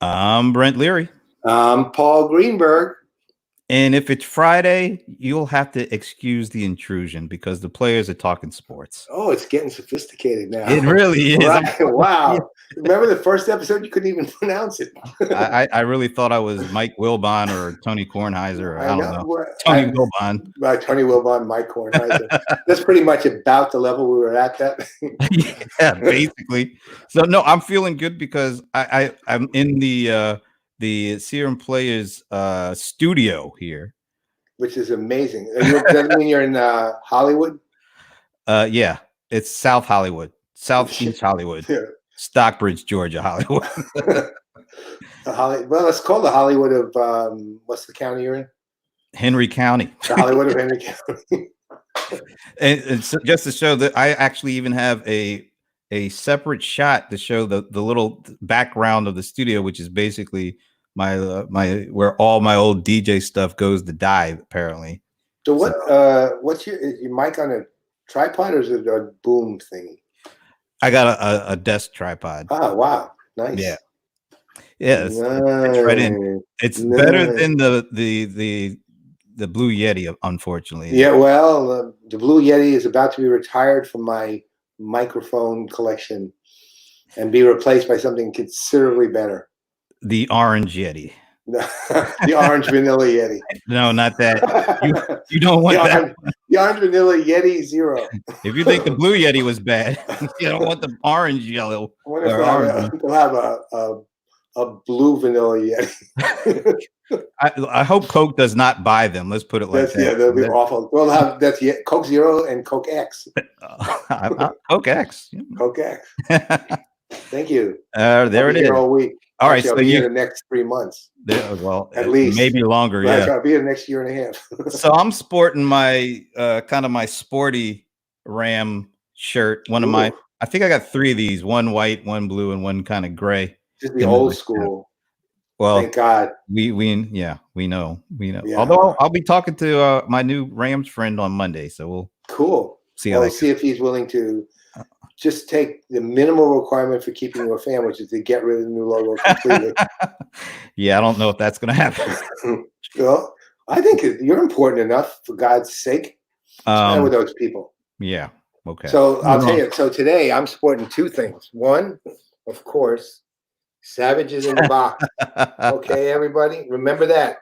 I'm Brent Leary. Paul Greenberg. And if it's Friday, you'll have to excuse the intrusion because the players are talking sports. Oh, it's getting sophisticated now. It really is. Right. Wow. Remember the first episode? You couldn't even pronounce it. I really thought I was Mike Wilbon or Tony Kornheiser. Or I don't know. Tony Wilbon. Right, Tony Wilbon, Mike Kornheiser. That's pretty much about the level we were at. That. Yeah, basically. So no, I'm feeling good because I'm in the CRM Playaz studio here, which is amazing. Does that mean you're in Hollywood? Yeah, it's South Hollywood, Southeast Hollywood, yeah. Stockbridge, Georgia, Hollywood. Well, it's called the Hollywood of what's the county you're in? Henry County. The Hollywood of Henry County. and so just to show that I actually even have a separate shot to show the little background of the studio, which is basically my where all my old DJ stuff goes to die, apparently. So what's your mic on a tripod or is it a boom thingy? I got a desk tripod. Oh wow, nice. Yeah, it's right in. It's better than the Blue Yeti, unfortunately. Yeah, well, the Blue Yeti is about to be retired from my microphone collection and be replaced by something considerably better. The Orange Yeti. The Orange Vanilla Yeti. No, not that. You don't want that. The Orange Vanilla Yeti Zero. If you think the Blue Yeti was bad, you don't want the orange yellow. We'll have a blue Vanilla Yeti. I hope Coke does not buy them. Let's put it like that. Yeah, that'll be awful. Well, that's Coke Zero and Coke X. Coke X. Coke X. Thank you. There it is. All week. All right, I'll be here the next 3 months. Well, at least maybe longer. Right, yeah, I'll be here the next year and a half. So I'm sporting my kind of my sporty Ram shirt. One of my, I think I got 3 of these: one white, one blue, and one kind of gray. Just the old school. Well, thank God. We know. Yeah. Although I'll be talking to my new Rams friend on Monday, so we'll see how see if he's willing to just take the minimal requirement for keeping you a fan, which is to get rid of the new logo completely. Yeah, I don't know if that's going to happen. Well, I think you're important enough, for God's sake. With those people. Yeah. Okay. So I'll tell you. So today I'm sporting 2 things. One, of course, Savages in the Box. Okay, everybody, remember that.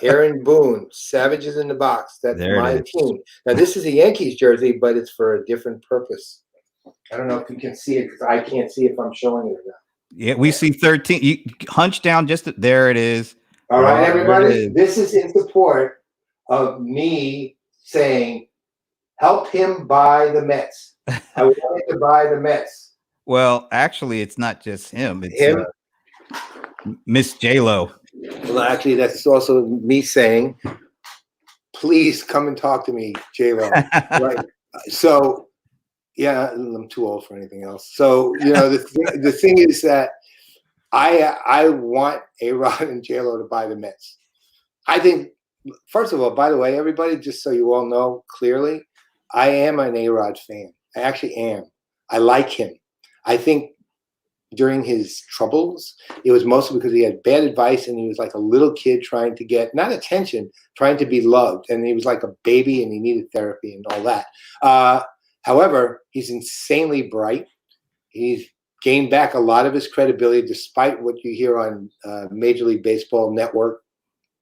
Aaron Boone, Savages in the Box. That's my team. Now this is a Yankees jersey, but it's for a different purpose. I don't know if you can see it because I can't see if I'm showing it or not. Yeah, we see 13. You hunch down there it is. All right, everybody. This is in support of me saying, help him buy the Mets. I want him to buy the Mets. Well, actually, it's not just him. It's him. Miss J-Lo. Well, actually, that's also me saying, please come and talk to me, J-Lo. Right. So, yeah, I'm too old for anything else. So, the thing is that I want A-Rod and J-Lo to buy the Mets. I think, first of all, by the way, everybody, just so you all know clearly, I am an A-Rod fan. I actually am. I like him. I think during his troubles, it was mostly because he had bad advice and he was like a little kid trying to get, not attention, trying to be loved. And he was like a baby and he needed therapy and all that. However, he's insanely bright. He's gained back a lot of his credibility despite what you hear on Major League Baseball Network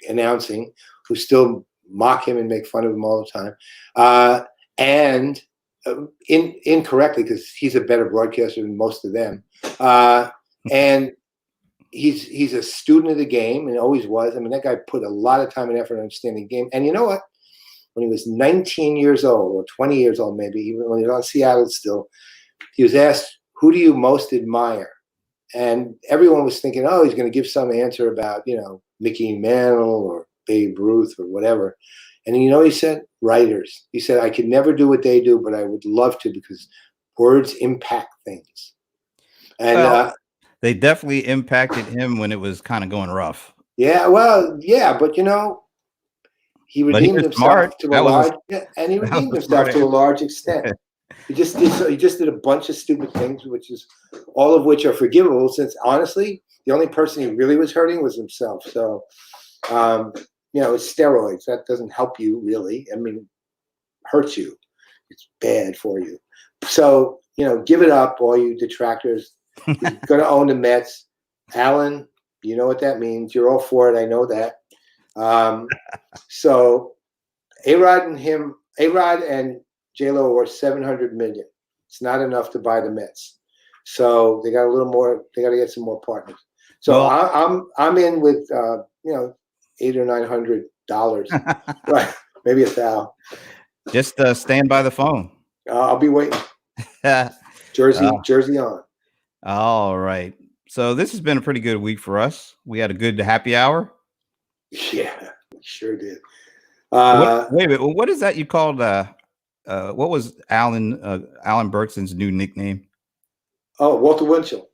announcing, who still mock him and make fun of him all the time. And incorrectly, because he's a better broadcaster than most of them. And he's a student of the game and always was. I mean, that guy put a lot of time and effort in understanding the game. And you know what? When he was 19 years old or 20 years old, maybe, even when he was on Seattle still, he was asked, who do you most admire? And everyone was thinking, oh, he's going to give some answer about, Mickey Mantle or Babe Ruth or whatever. And he said? Writers. He said, I could never do what they do, but I would love to because words impact things. And they definitely impacted him when it was kind of going rough. Yeah, well, yeah, but he redeemed himself to a large extent. He just did a bunch of stupid things, all of which are forgivable. Since honestly, the only person he really was hurting was himself. So, it's steroids. That doesn't help you really. I mean, hurts you. It's bad for you. So, give it up, all you detractors. He's going to own the Mets. Alan, you know what that means. You're all for it. I know that. So, A-Rod and J-Lo were $700 million. It's not enough to buy the Mets. So they got a little more. They got to get some more partners. So I'm in with $800 or $900, right? Maybe $1,000. Just stand by the phone. I'll be waiting. Jersey on. All right. So this has been a pretty good week for us. We had a good happy hour. Yeah, we sure did. Wait a minute. What is that you called? What was Alan Bergson's new nickname? Oh, Walter Winchell.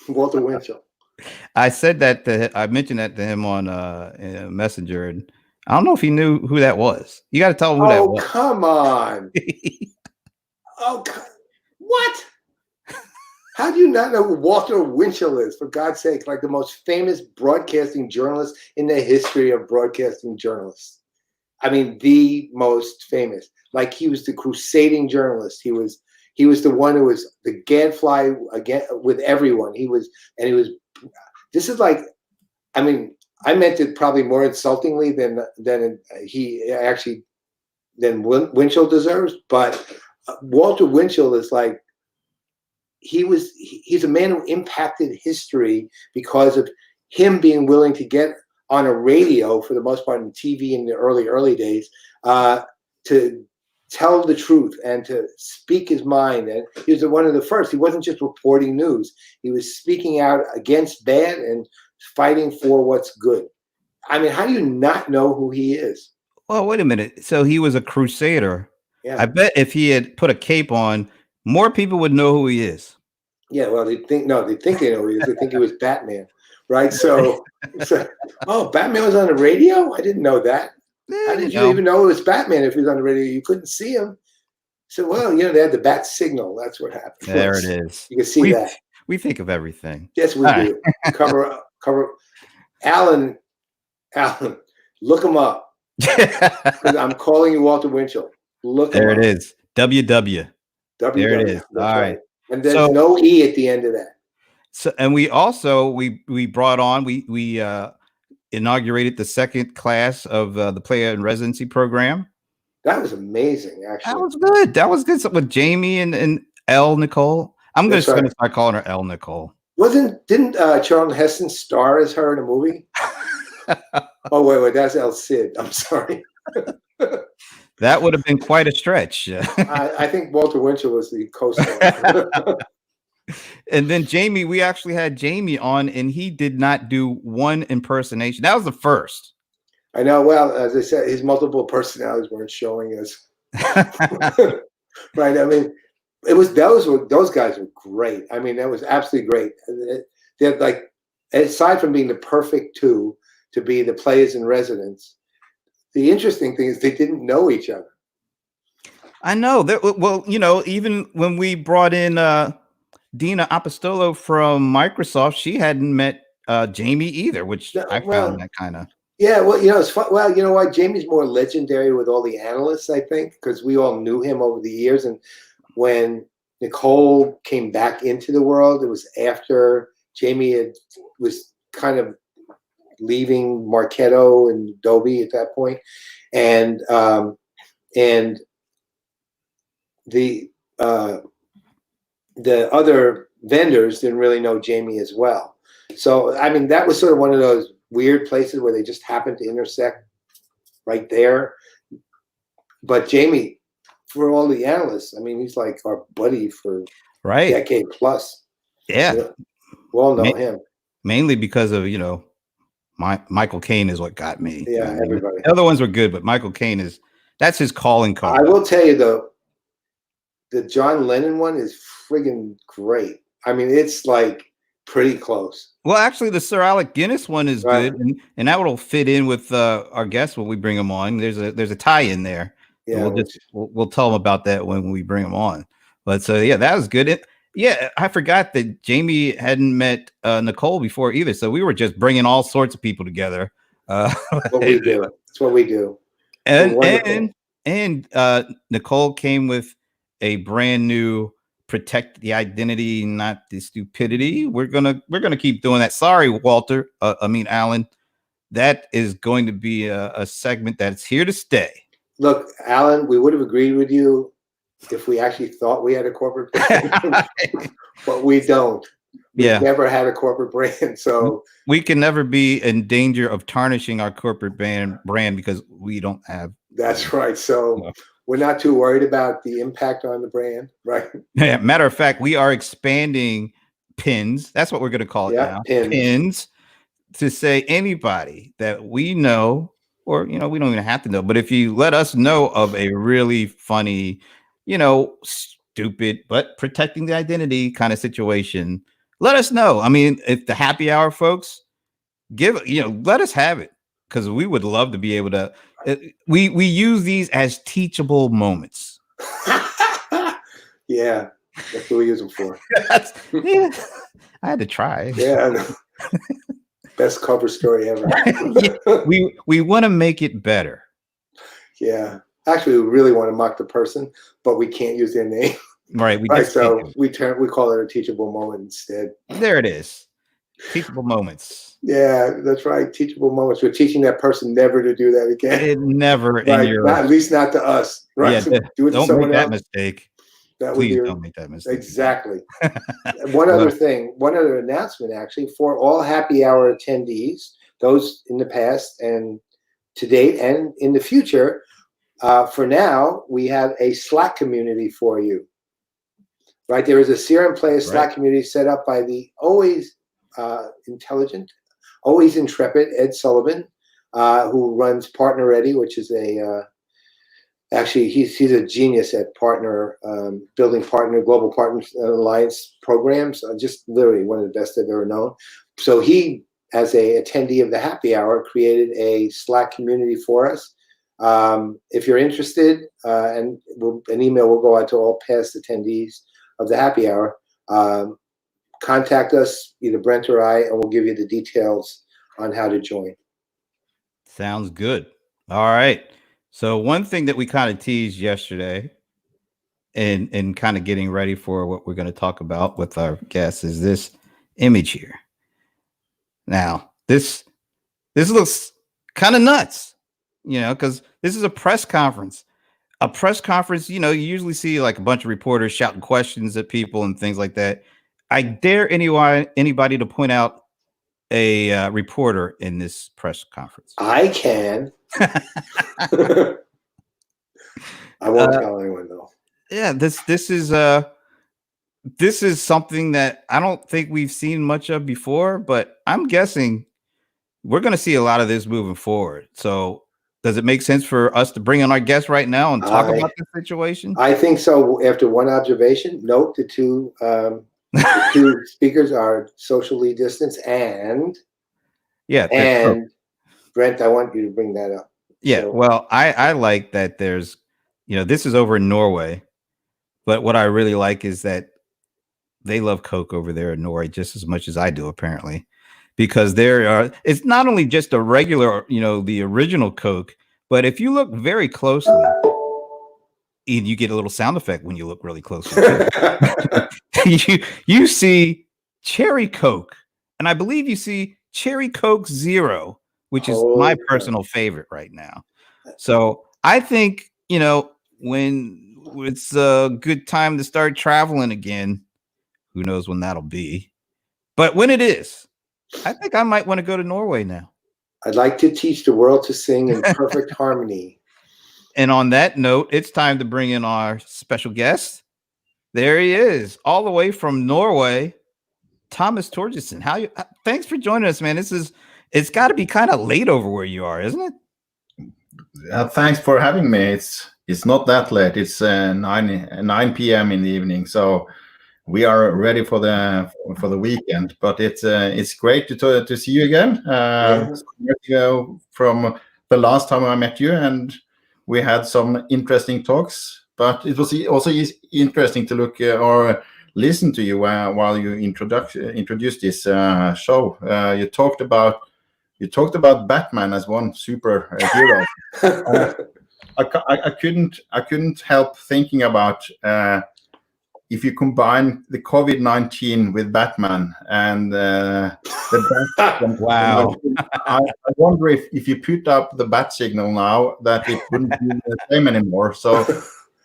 Walter Winchell. I said that I mentioned that to him on Messenger, and I don't know if he knew who that was. You got to tell him who that was. Oh, come on. What? How do you not know who Walter Winchell is, for God's sake? Like the most famous broadcasting journalist in the history of broadcasting journalists. I mean, the most famous. Like he was the crusading journalist. He was the one who was the gadfly again with everyone. This is like, I mean, I meant it probably more insultingly than Winchell deserves. But Walter Winchell is like, he's a man who impacted history because of him being willing to get on a radio, for the most part, in TV in the early days, to tell the truth and to speak his mind. And he was one of the first. He wasn't just reporting news. He was speaking out against bad and fighting for what's good. I mean, how do you not know who he is? Well, wait a minute. So he was a crusader. Yeah. I bet if he had put a cape on, more people would know who he is. Yeah, well, they think they know who he is. They think he was Batman, right? So oh, Batman was on the radio? I didn't know that. How did you even know it was Batman if he was on the radio? You couldn't see him. So, well, they had the bat signal. That's what happened. There it is. You can see that. We think of everything. Yes, we do. Cover. Alan, look him up. I'm calling you Walter Winchell. Look him up. There it is. WW. There it is. All right. And there's no E at the end of that. So, and we also we brought on we inaugurated the second class of the Player in Residency program. That was amazing. Actually, that was good. That was good. So with Jamie and L. Nicole. I'm just going to start calling her L. Nicole. Didn't Charlton Heston star as her in a movie? Oh wait, that's El Cid. I'm sorry. That would have been quite a stretch. I think Walter Winchell was the co-star. And then Jamie, we actually had Jamie on, and he did not do one impersonation. That was the first. I know. Well, as I said, his multiple personalities weren't showing us. Right. I mean, those guys were great. I mean, that was absolutely great. They're like, aside from being the perfect two to be the players in residence, the interesting thing is they didn't know each other. I know. Well, even when we brought in Dina Apostolo from Microsoft, she hadn't met Jamie either, which I found that kind of. Yeah, well, it's fun. Well, you know what? Jamie's more legendary with all the analysts, I think, because we all knew him over the years. And when Nicole came back into the world, it was after Jamie was kind of leaving Marketo and Adobe at that point, and the other vendors didn't really know Jamie as well. So I mean, that was sort of one of those weird places where they just happened to intersect right there. But Jamie, for all the analysts, I mean, he's like our buddy for a decade plus. Yeah, we all know him mainly because of Michael Caine is what got me. Yeah, everybody. The other ones were good, but Michael Caine that's his calling card. I will tell you though, the John Lennon one is friggin' great. I mean, it's like pretty close. Well, actually, the Sir Alec Guinness one is good, and that will fit in with our guests when we bring them on. There's a tie in there. Yeah, we'll tell them about that when we bring them on. But so yeah, that was good. Yeah, I forgot that Jamie hadn't met Nicole before either. So we were just bringing all sorts of people together. What we do. It's what we do. and Wonderful. and Nicole came with a brand new protect the identity, not the stupidity. We're gonna keep doing that. Sorry, Walter. Alan. That is going to be a segment that's here to stay. Look, Alan, we would have agreed with you if we actually thought we had a corporate brand, but we don't. We've never had a corporate brand, so we can never be in danger of tarnishing our corporate brand because we don't have. That's right. So we're not too worried about the impact on the brand, right? Yeah. Matter of fact, we are expanding pins. That's what we're going to call it now. Pins to say anybody that we know, or we don't even have to know, but if you let us know of a really funny, stupid but protecting the identity kind of situation, let us know. I mean, if the happy hour folks let us have it, because we would love to be able to. We use these as teachable moments. Yeah, that's what we use them for. Yeah, I had to try. Yeah. Best cover story ever. Yeah, we want to make it better. Yeah. Actually, we really want to mock the person, but we can't use their name. Right. So we call it a teachable moment instead. There it is. Teachable moments. Yeah, that's right. Teachable moments. We're teaching that person never to do that again. It never right. At least not to us. Right. Yeah, do it to someone make else. That mistake. Please don't make that mistake. Exactly. One other announcement, actually, for all happy hour attendees, those in the past and to date and in the future, for now, we have a Slack community for you. Right? There is a CRM Playaz Slack community set up by the always intelligent, always intrepid Ed Sullivan, who runs Partner Ready, which is actually, he's a genius at building global partner alliance programs. Just literally one of the best I've ever known. So he, as a attendee of the happy hour, created a Slack community for us. If you're interested, and an email will go out to all past attendees of the happy hour. Contact us, either Brent or I, and we'll give you the details on how to join. Sounds good. All right. So one thing that we kind of teased yesterday and kind of getting ready for what we're going to talk about with our guests is this image here. Now, this looks kind of nuts, because this is a press conference. A press conference, you usually see like a bunch of reporters shouting questions at people and things like that. I dare anybody to point out a reporter in this press conference. I can. I won't tell anyone though. Yeah, this is something that I don't think we've seen much of before, but I'm guessing we're going to see a lot of this moving forward. So does it make sense for us to bring in our guest right now and talk about this situation? I think so. After one observation, note the two speakers are socially distanced, and Brent, I want you to bring that up. Yeah, well, I like that there's, this is over in Norway, but what I really like is that they love Coke over there in Norway just as much as I do, apparently, because it's not only just a regular, the original Coke, but if you look very closely, and you get a little sound effect when you look really closely, you see Cherry Coke, and I believe you see Cherry Coke Zero, which is my personal favorite right now. So I think, when it's a good time to start traveling again, who knows when that'll be, but when it is, I think I might want to go to Norway now. I'd like to teach the world to sing in perfect harmony. And on that note, it's time to bring in our special guest. There he is, all the way from Norway, Thomas Torjusen. Thanks for joining us, man. It's got to be kind of late over where you are, isn't it? Thanks for having me. It's not that late. It's 9 p.m. in the evening, so we are ready for the weekend. But it's great to see you again. From the last time I met you, and we had some interesting talks. but it was also interesting to look or listen to you while you introduced this show. You talked about Batman as one superhero. I couldn't help thinking about if you combine the COVID-19 with Batman and the bat. Wow. I wonder if you put up the bat signal now that it wouldn't be the same anymore. So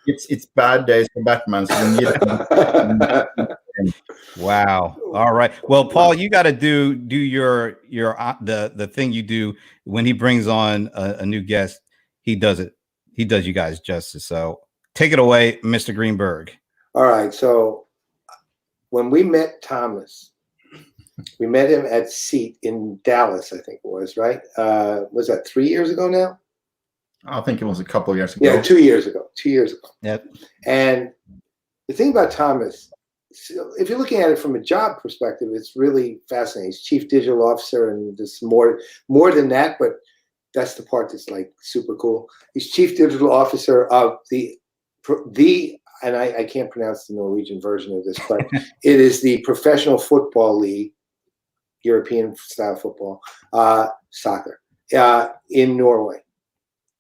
it's bad days for Batman. So we need. Wow. All right. Well, Paul, you got to do your the thing you do when he brings on a new guest. He does it. He does you guys justice. So take it away, Mr. Greenberg. All right. So when we met Thomas, we met him at SEAT in Dallas, I think it was, right? Was that 3 years ago now? I think it was a couple of years ago. Yeah, 2 years ago. 2 years ago. Yep. And the thing about Thomas, if you're looking at it from a job perspective, it's really fascinating. He's chief digital officer, and there's more than that, but that's the part that's like super cool. He's chief digital officer of the and I can't pronounce the Norwegian version of this, but it is the Professional Football League, European style football, soccer, in Norway.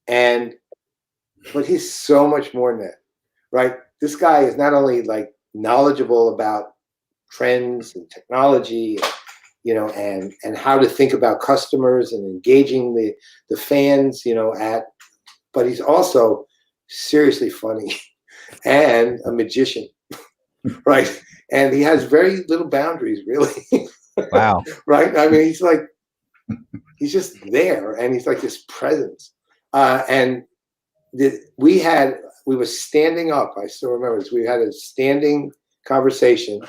But he's so much more than that, right? This guy is not only like knowledgeable about trends and technology, and how to think about customers and engaging the fans, but he's also seriously funny and a magician, right? And he has very little boundaries, really. Wow. Right? I mean, he's just there, and he's like this presence. And we were standing up. I still remember this. We had a standing conversation,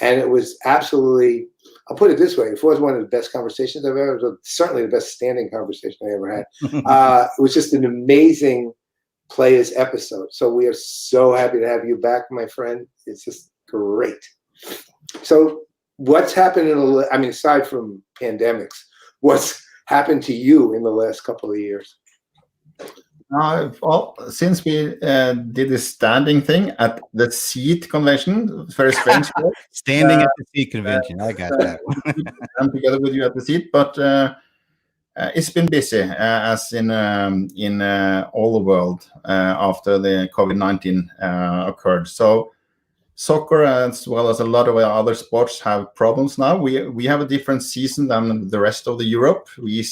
and it was absolutely, I'll put it this way, it was one of the best conversations I've ever, it was certainly the best standing conversation I ever had. It was just an amazing Playaz episode. So we are so happy to have you back, my friend. It's just great. So what's happened aside from pandemics, what's happened to you in the last couple of years? Well, since we did this standing thing at the SEAT convention, very strange. Standing at the SEAT convention. I got that. I'm together with you at the SEAT, but it's been busy, as in all the world after the COVID-19 occurred. So soccer, as well as a lot of other sports, have problems now. We have a different season than the rest of the Europe. We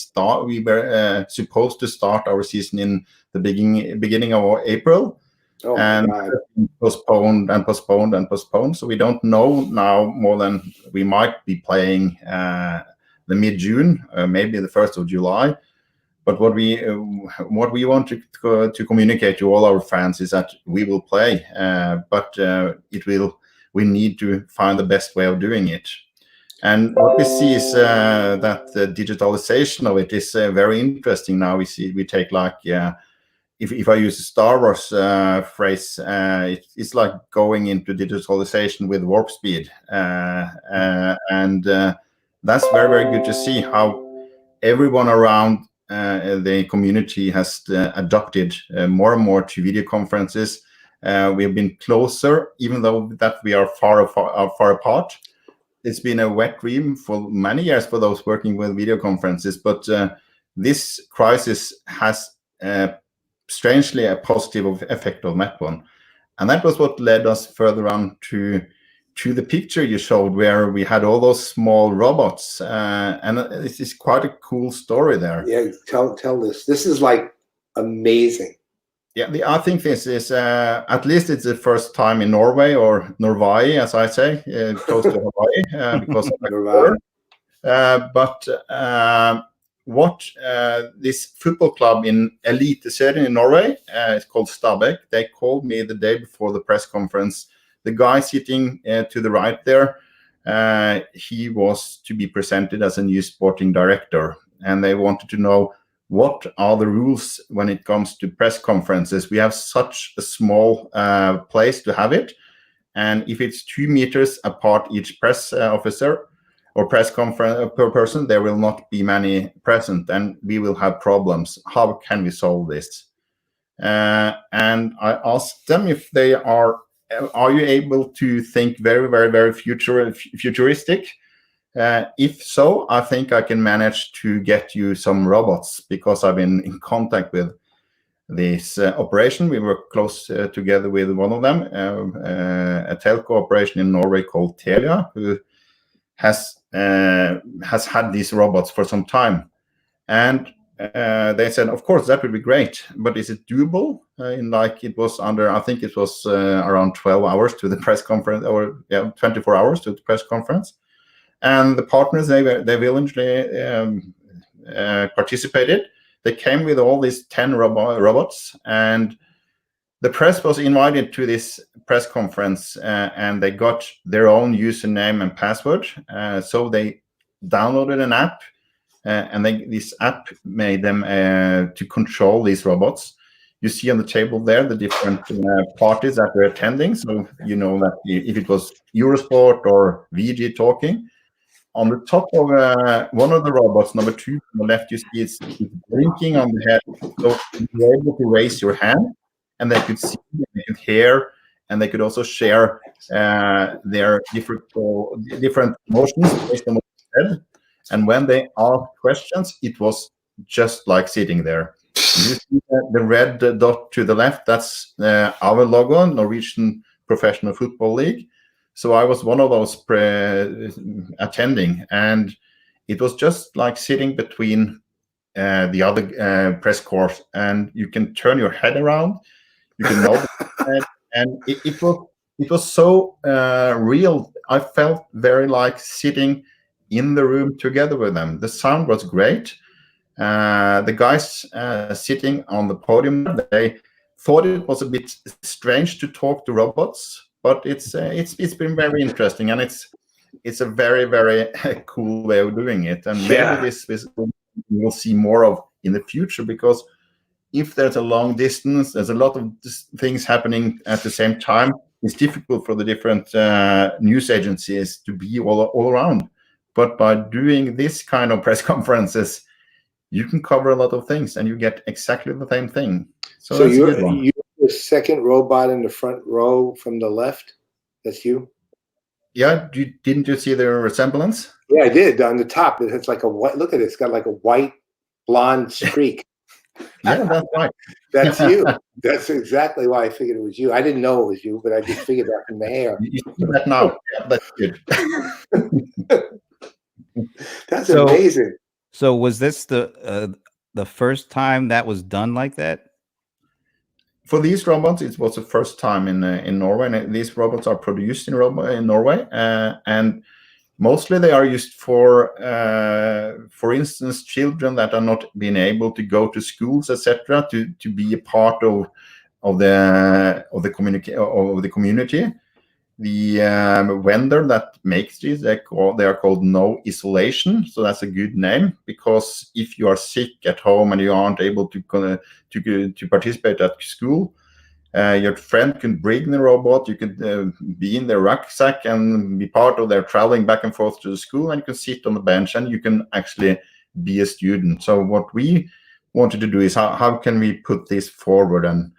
were supposed to start our season in the beginning of April, and postponed and postponed and postponed. So we don't know now more than we might be playing the mid-June, maybe the 1st of July. But what we want to communicate to all our fans is that we will play, but we need to find the best way of doing it. And what we see is that the digitalization of it is very interesting now. We take like, if I use a Star Wars phrase, it's like going into digitalization with warp speed, and that's very, very good to see how everyone around the community has adopted more and more to video conferences. We have been closer, even though that we are far apart. It's been a wet dream for many years for those working with video conferences, but this crisis has strangely a positive effect on that one. And that was what led us further on to the picture you showed, where we had all those small robots, and this is quite a cool story there. Yeah, tell this. This is like amazing. Yeah, I think this is at least it's the first time in Norway, or Norway, as I say, close to Hawaii, because of the but what this football club in Eliteserien in Norway, it's called Stabæk. They called me the day before the press conference. The guy sitting to the right there, he was to be presented as a new sporting director, and they wanted to know what are the rules when it comes to press conferences. We have such a small place to have it, and if it's 2 meters apart each press officer or press conference per person, there will not be many present, and we will have problems. How can we solve this? and I asked them if they are you able to think very, very, very futuristic? If so, I think I can manage to get you some robots, because I've been in contact with this operation. We work close together with one of them, a telco operation in Norway called Telia, who has had these robots for some time. And they said, of course, that would be great, but is it doable? It was I think it was around 12 hours to the press conference, or 24 hours to the press conference. And the partners, they willingly participated. They came with all these 10 robots, and the press was invited to this press conference, and they got their own username and password. So they downloaded an app, and this app made them to control these robots. You see on the table there the different parties that were attending. So you know that if it was Eurosport or VG talking, on the top of one of the robots, number 2 on the left, you see it's blinking on the head. So you're able to raise your hand, and they could see, they could hear, and they could also share their different motions based on what they said. And when they asked questions, it was just like sitting there. You see the red dot to the left, that's our logo, Norwegian Professional Football League. So I was one of those attending, and it was just like sitting between the other press corps, and you can turn your head around, you can nod, and it was so real. I felt very like sitting in the room together with them. The sound was great. The guys sitting on the podium, they thought it was a bit strange to talk to robots, but it's been very interesting, and it's a very, very cool way of doing it. And maybe this we'll see more of in the future, because if there's a long distance, there's a lot of things happening at the same time. It's difficult for the different news agencies to be all around. But by doing this kind of press conferences, you can cover a lot of things, and you get exactly the same thing. So you're the second robot in the front row from the left? That's you? Yeah, didn't you see the resemblance? Yeah, I did. On the top, it's like a white. Look at it. It's got like a white blonde streak. Yeah, that's right. That's you. That's exactly why I figured it was you. I didn't know it was you, but I just figured that from the hair. You see that now. Yeah, that's good. That's amazing. So was this the first time that was done like that? For these robots, it was the first time in Norway. And these robots are produced in Norway, and mostly they are used for instance, children that are not being able to go to schools, etc., to be a part of the community. The vendor that makes these, they are called No Isolation. So that's a good name, because if you are sick at home and you aren't able to participate at school, your friend can bring the robot. You could be in their rucksack and be part of their traveling back and forth to the school, and you can sit on the bench and you can actually be a student. So what we wanted to do is how can we put this forward and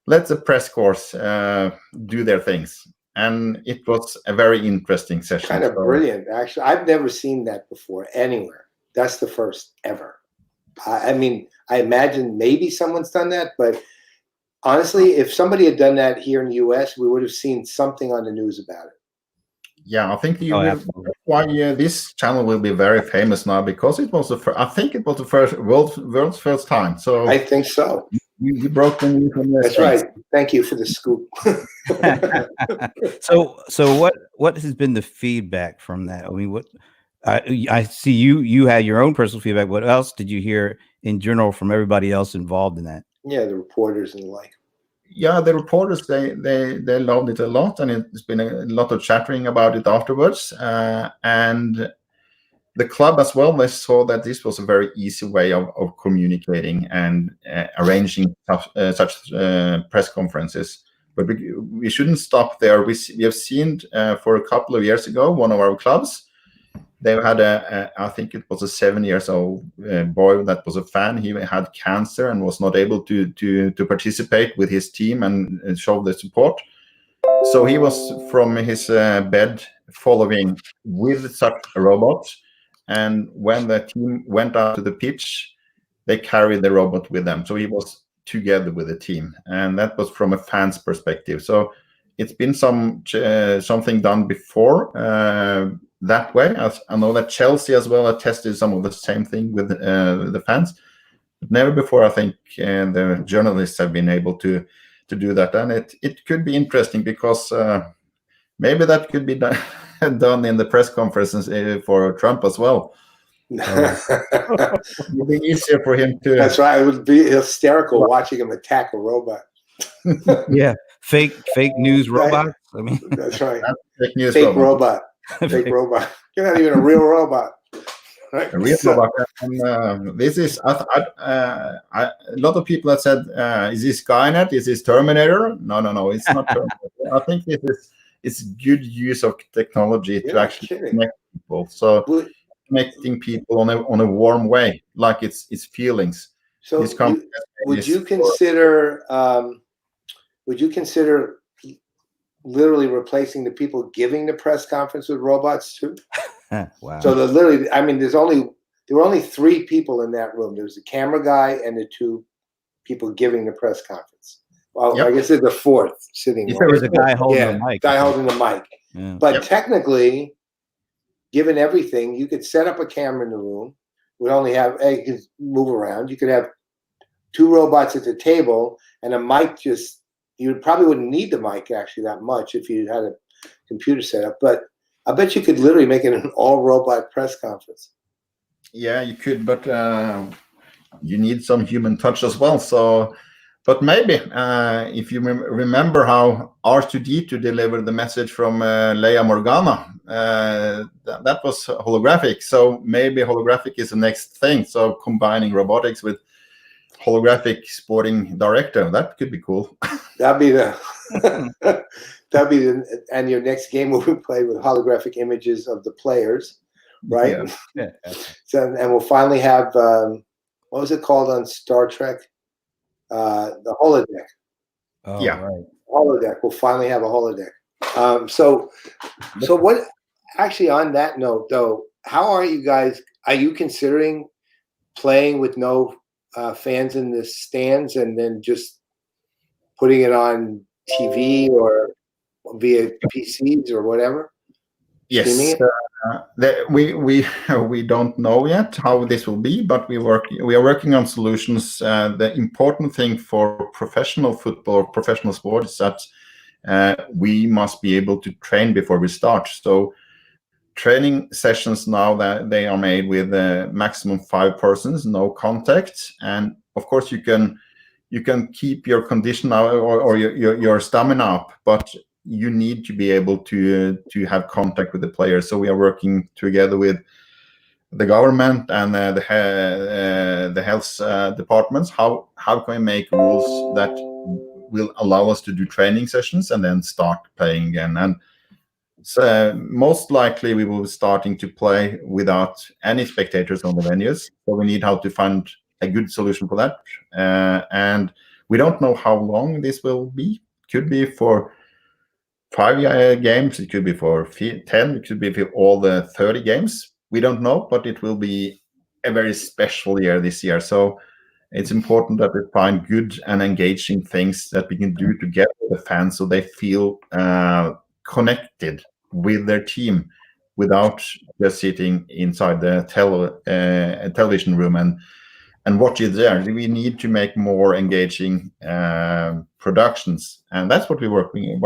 let the press course do their things. And it was a very interesting session. Kind of brilliant, actually. I've never seen that before anywhere. That's the first ever. I mean, I imagine maybe someone's done that, but honestly, if somebody had done that here in the US, we would have seen something on the news about it. Yeah, I think this channel will be very famous now, because it was I think it was the first world's first time. So I think so. You broke the news from That's right. Thank you for the scoop. So what has been the feedback from that? I mean, what I see you had your own personal feedback. What else did you hear in general from everybody else involved in that? Yeah, the reporters and the like. Yeah, the reporters, they loved it a lot, and it's been a lot of chattering about it afterwards. And the club as well, they saw that this was a very easy way of communicating and arranging such press conferences. But we shouldn't stop there. We have seen for a couple of years ago, one of our clubs, They had I think it was a 7-year-old boy that was a fan. He had cancer and was not able to participate with his team and show the support. So he was from his bed following with such a robot. And when the team went out to the pitch, they carried the robot with them. So he was together with the team, and that was from a fan's perspective. So it's been something done before that way. I know that Chelsea as well have tested some of the same thing with the fans, but never before I think the journalists have been able to do that. And it could be interesting because maybe that could be done in the press conferences for Trump as well. It would be easier for him to. That's right. It would be hysterical watching him attack a robot. Yeah, fake news robots. I mean, that's right. Fake news fake robot. Fake robot. You're not even a real robot. Right? A real robot. And, this is a lot of people have said, "Is this Skynet? Is this Terminator?" No. It's not Terminator. I think it's good use of technology to actually connect people. So connecting people on a warm way, like it's feelings. So would you consider literally replacing the people giving the press conference with robots too? Wow. So literally, I mean, there were only 3 people in that room. There was the camera guy and the 2 people giving the press conference. Well, I guess there's the 4th sitting. There was a guy holding the mic. Guy holding the mic. Yeah. But technically, given everything, you could set up a camera in the room. We only have, you could move around. You could have 2 robots at the table and a mic. You probably wouldn't need the mic actually that much if you had a computer set up. But I bet you could literally make it an all-robot press conference. Yeah, you could, but you need some human touch as well. So, but maybe if you remember how R2D2 delivered the message from Leia Morgana, that was holographic. So maybe holographic is the next thing. So combining robotics with holographic sporting director, that could be cool. That'd be and your next game will be played with holographic images of the players, right? Yeah. So, and we'll finally have what was it called on Star Trek? The holodeck. Oh, yeah, right. Holodeck. We'll finally have a holodeck. So what? Actually, on that note, though, how are you guys? Are you considering playing with no fans in the stands and then just putting it on TV or via PCs or whatever? Yes, we don't know yet how this will be, but we are working on solutions. The important thing for professional football, professional sport, is that we must be able to train before we start. So training sessions now that they are made with maximum 5 persons, no contact, and of course you can keep your condition or your stamina up, but you need to be able to have contact with the players. So we are working together with the government and the health departments. How can we make rules that will allow us to do training sessions and then start playing again? And so most likely we will be starting to play without any spectators on the venues. So we need how to find a good solution for that. And we don't know how long this will be. Could be for 5 games, it could be for 10, it could be for all the 30 games. We don't know, but it will be a very special year this year. So it's important that we find good and engaging things that we can do together with the fans so they feel connected with their team without just sitting inside the television room and watch it there. We need to make more engaging productions, and that's what we're working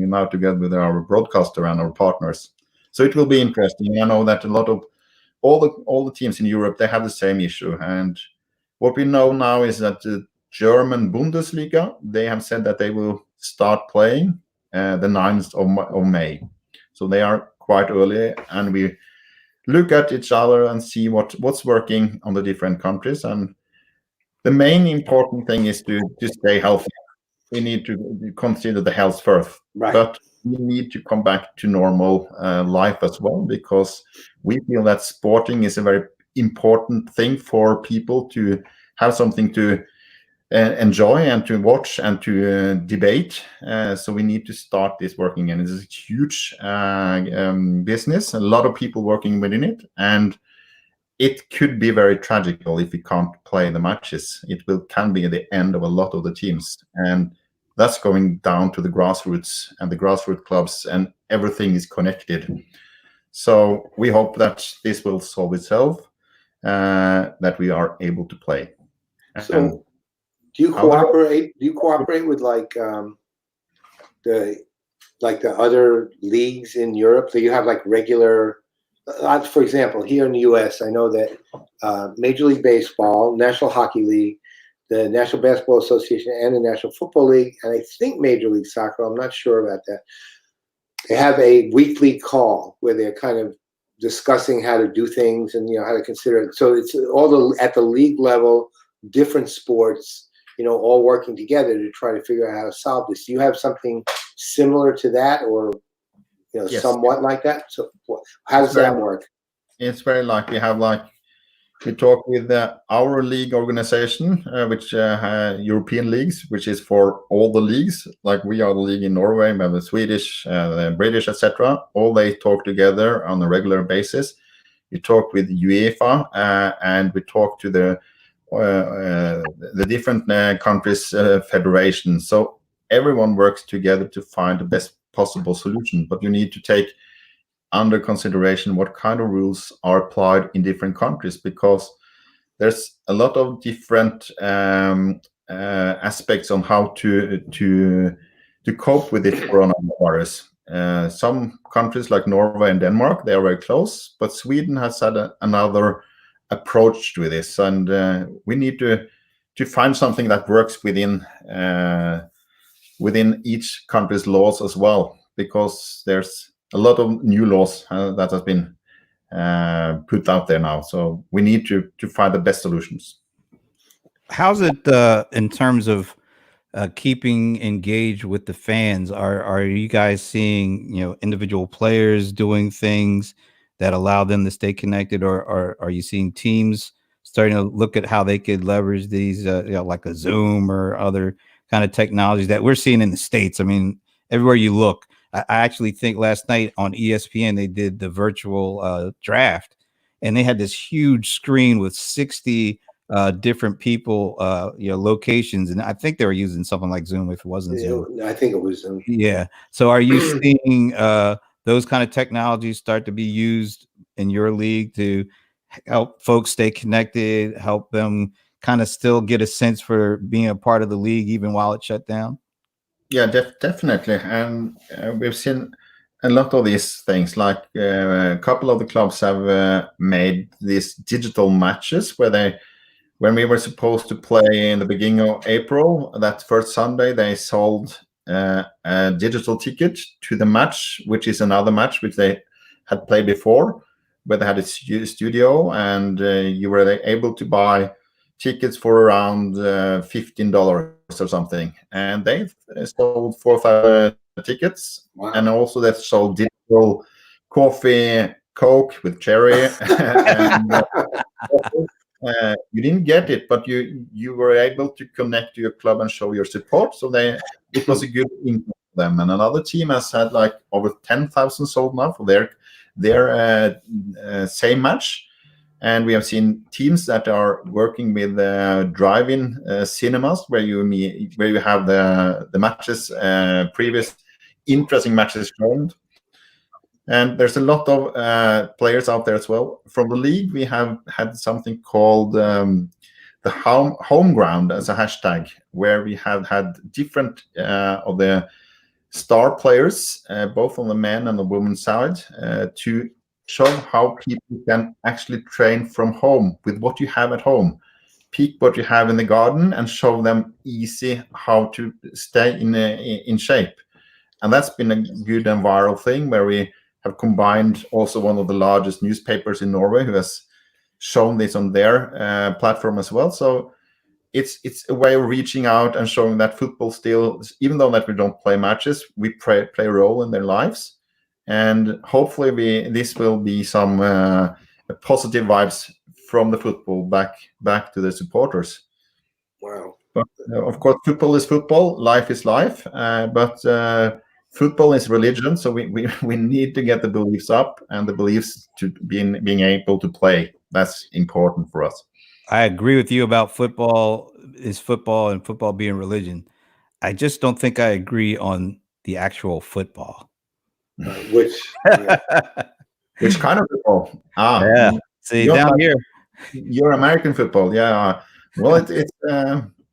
now together with our broadcaster and our partners. So it will be interesting. I know that a lot of all the teams in Europe, they have the same issue, and what we know now is that the German Bundesliga, they have said that they will start playing the 9th of May. So they are quite early, and we look at each other and see what's working on the different countries. And the main important thing is to stay healthy. We need to consider the health first. Right. But we need to come back to normal life as well, because we feel that sporting is a very important thing for people to have something to enjoy and to watch and to debate. So we need to start this working, and it's a huge business, a lot of people working within it, and it could be very tragical if we can't play the matches. Can be the end of a lot of the teams, and that's going down to the grassroots and the grassroots clubs, and everything is connected. So we hope that this will solve itself, that we are able to play. So do you cooperate? Do you cooperate with like the other leagues in Europe? Do you have like regular? For example, here in the U.S., I know that Major League Baseball, National Hockey League, the National Basketball Association, and the National Football League, and I think Major League Soccer, I'm not sure about that, they have a weekly call where they're kind of discussing how to do things and, how to consider it. So it's all at the league level, different sports, all working together to try to figure out how to solve this. Do you have something similar to that, or Yes. somewhat like that? So how does that work? It's very like we talk with our league organization, which European leagues, which is for all the leagues. Like we are the league in Norway, we have the Swedish, the British, etc. All they talk together on a regular basis. We talk with UEFA, and we talk to the different countries' federations. So everyone works together to find the best possible solution, but you need to take under consideration what kind of rules are applied in different countries, because there's a lot of different aspects on how to cope with this coronavirus. Some countries like Norway and Denmark, they are very close, but Sweden has had another approach to this, and we need to find something that works within each country's laws as well, because there's a lot of new laws that has been put out there now. So we need to find the best solutions. How's it in terms of keeping engaged with the fans? Are you guys seeing individual players doing things that allow them to stay connected, or are you seeing teams starting to look at how they could leverage these like a Zoom or other kind of technologies that we're seeing in the States? I mean, everywhere you look. I actually think last night on ESPN they did the virtual draft, and they had this huge screen with 60 different people, locations, and I think they were using something like Zoom. If it wasn't Zoom, I think it was Zoom. Yeah. So are you seeing those kind of technologies start to be used in your league to help folks stay connected, help them kind of still get a sense for being a part of the league even while it's shut down? Yeah, definitely. And we've seen a lot of these things. Like a couple of the clubs have made these digital matches where when we were supposed to play in the beginning of April, that first Sunday, they sold a digital ticket to the match, which is another match which they had played before, where they had a studio, and you were able to buy tickets for around $15 or something, and they sold 4 or 5 tickets. Wow. And also they sold digital coffee, Coke with cherry. And, you didn't get it, but you were able to connect to your club and show your support. So it was a good income for them. And another team has had like over 10,000 sold now for their same match. And we have seen teams that are working with drive-in cinemas, where you have the matches, previous interesting matches shown. And there's a lot of players out there as well. From the league, we have had something called the home ground as a hashtag, where we have had different of the star players, both on the men and the women's side, to show how people can actually train from home with what you have at home. Pick what you have in the garden and show them easy how to stay in shape. And that's been a good and viral thing, where we have combined also one of the largest newspapers in Norway, who has shown this on their platform as well. So it's a way of reaching out and showing that football still, even though that we don't play matches, we play a role in their lives, and hopefully this will be some positive vibes from the football back to the supporters. Wow. But of course, football is football, life is life, but football is religion, so we need to get the beliefs up and the beliefs to being able to play. That's important for us. I agree with you about football is football and football being religion. I just don't think I agree on the actual football. Which kind of football? Yeah. See, down here, you're American football. Yeah. Well, it's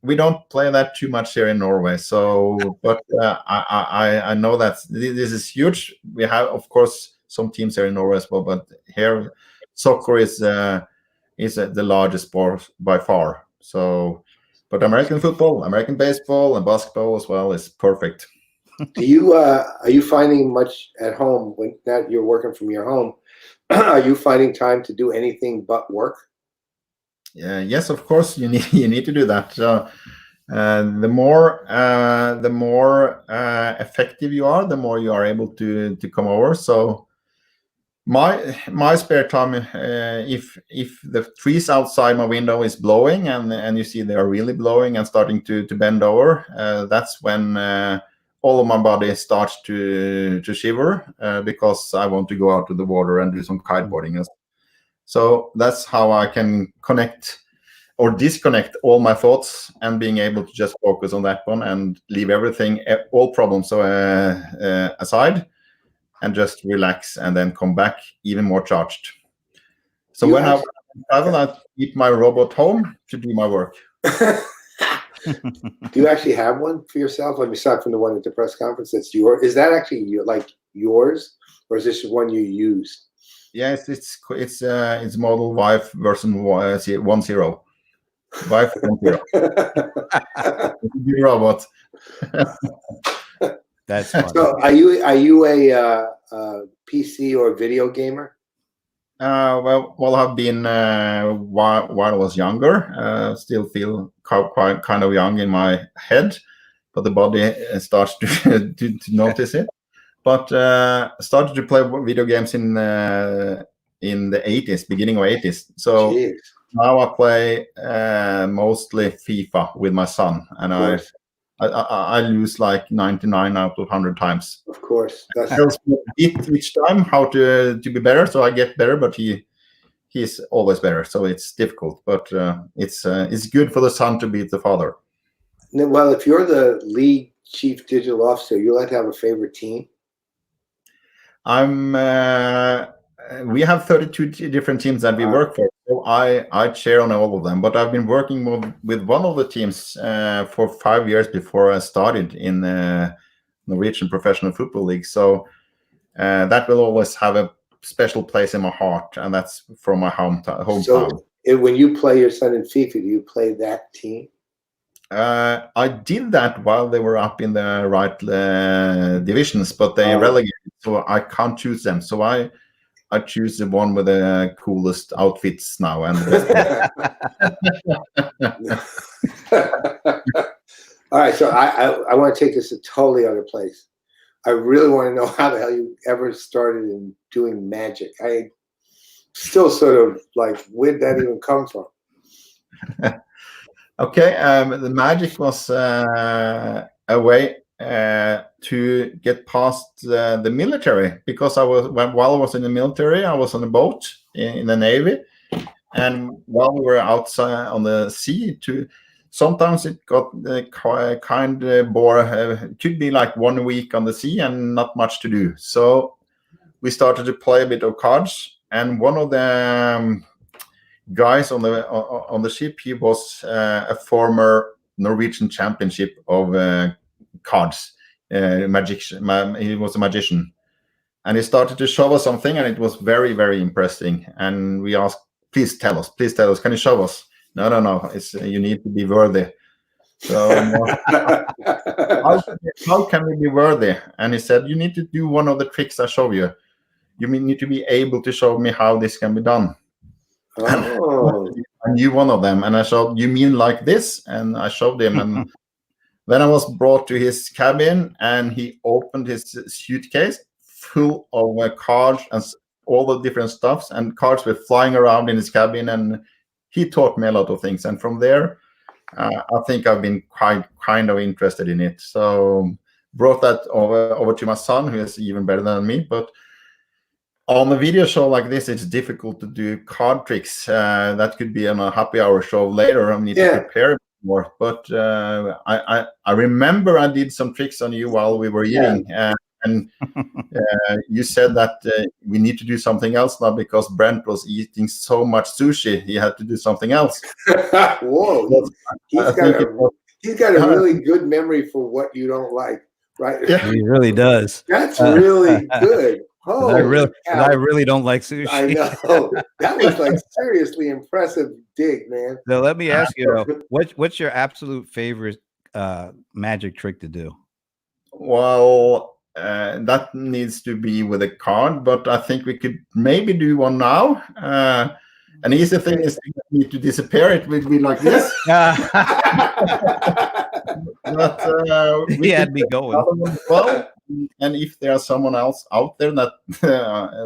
we don't play that too much here in Norway. So, but I know that this is huge. We have, of course, some teams here in Norway as well, but here soccer is the largest sport by far. So, but American football, American baseball, and basketball as well is perfect. are you finding much at home when that you're working from your home? Are you finding time to do anything but work? Yes, of course, you need to do that. The more effective you are, the more you are able to come over. So my spare time, if the trees outside my window is blowing and you see they are really blowing and starting to bend over, that's when all of my body starts to shiver because I want to go out to the water and do some kiteboarding. So that's how I can connect or disconnect all my thoughts and being able to just focus on that one and leave everything, all problems aside, and just relax and then come back even more charged. So when I travel, I keep my robot home to do my work. Do you actually have one for yourself? Like aside from the one at the press conference, that's yours. Is that actually yours, or is this one you use? Yes, it's model Vive version 1.0. Vive 1.0. Robot. That's funny. So are you a PC or video gamer? Well, I've been while I was younger. Still feel quite kind of young in my head, but the body starts to notice it. But started to play video games in the 80s, beginning of 80s. So Jeez. Now I play mostly FIFA with my son, and I lose like 99 out of 100 times. Of course, that's each time how to be better. So I get better, but he's always better. So it's difficult, but it's good for the son to beat the father. Well, if you're the league chief digital officer, you like to have a favorite team? We have 32 different teams that we work for. So I chair on all of them, but I've been working with one of the teams for 5 years before I started in the Norwegian Professional Football League. So that will always have a special place in my heart, and that's from my hometown. So when you play your son in FIFA, do you play that team? I did that while they were up in the right divisions, but they relegated, so I can't choose them. So I choose the one with the coolest outfits now. And all right, so I want to take this a totally other place. I really want to know how the hell you ever started in doing magic. I still sort of like, where'd that even come from? Okay, the magic was a way to get past the military, because while I was in the military, I was on a boat in the Navy, and while we were outside on the sea, sometimes it got kind of bored. It could be like 1 week on the sea and not much to do. So we started to play a bit of cards, and one of the guys on the ship, he was a former Norwegian championship of cards, magician. He was a magician, and he started to show us something, and it was very, very interesting. And we asked, please tell us, can you show us? No, it's you need to be worthy. So how can we be worthy? And he said, you need to do one of the tricks I show you. You need to be able to show me how this can be done. Oh. knew one of them, and I showed, you mean like this? And I showed him, and then I was brought to his cabin, and he opened his suitcase full of cards and all the different stuffs, and cards were flying around in his cabin, and he taught me a lot of things. And from there, I think I've been kind of interested in it. So brought that over to my son, who is even better than me. But on a video show like this, it's difficult to do card tricks. That could be on a happy hour show later. I need to prepare more. But I remember I did some tricks on you while we were eating. And you said that we need to do something else now because Brent was eating so much sushi. He had to do something else. Whoa. He's got a really good memory for what you don't like, right? Yeah. He really does. That's really good. Oh, I really don't like sushi. I know. That was like seriously impressive dig, man. So let me ask you though, what's your absolute favorite magic trick to do? Well, that needs to be with a card, but I think we could maybe do one now. An easy thing is to disappear. It would be like this. But he had me going. Well, and if there's someone else out there that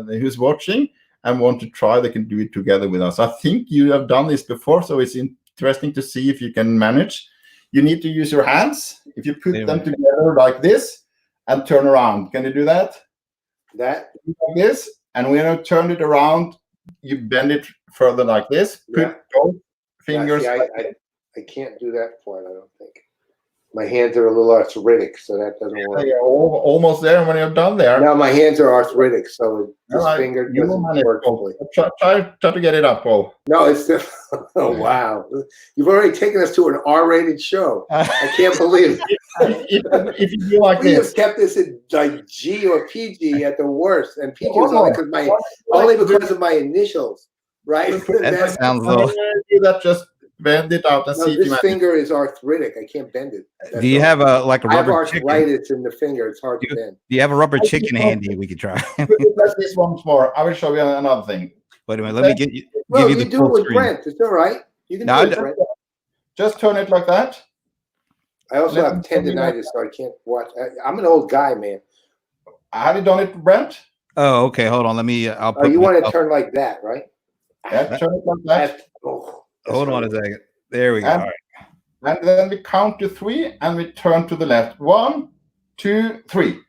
who's watching and want to try, they can do it together with us. I think you have done this before, so it's interesting to see if you can manage. You need to use your hands. If you put them together like this and turn around, can you do that? Like this, and when you turn it around, you bend it further like this. Put both fingers. I can't do that part, I don't think. My hands are a little arthritic, so that doesn't work. You're almost there when you're done there. No, my hands are arthritic, so this finger doesn't work fully. Try to get it up, Paul. No, it's oh wow! You've already taken us to an R-rated show. I can't believe it. If you do like we this, have kept this in like G or PG at the worst, and PG was only because of my initials, right? That sounds low. That just bend it out and see. This finger is arthritic. I can't bend it. Do you have a rubber I have arthritis in the finger. It's hard to bend. Do you have a rubber chicken handy? We could try. Let's this once more. I will show you another thing. Wait a minute. Let me get you. Well, give you do it with Brent. It's all right. You can do it, Brent. Just turn it like that. I also have tendinitis, so I can't watch. I'm an old guy, man. Have you done it, Brent? Oh, okay. Hold on. Let me. I'll put you want to turn like that, right? Yeah, turn it like that. Hold on a second. There we go. And, and then we count to 3 and we turn to the left. 1, 2, 3.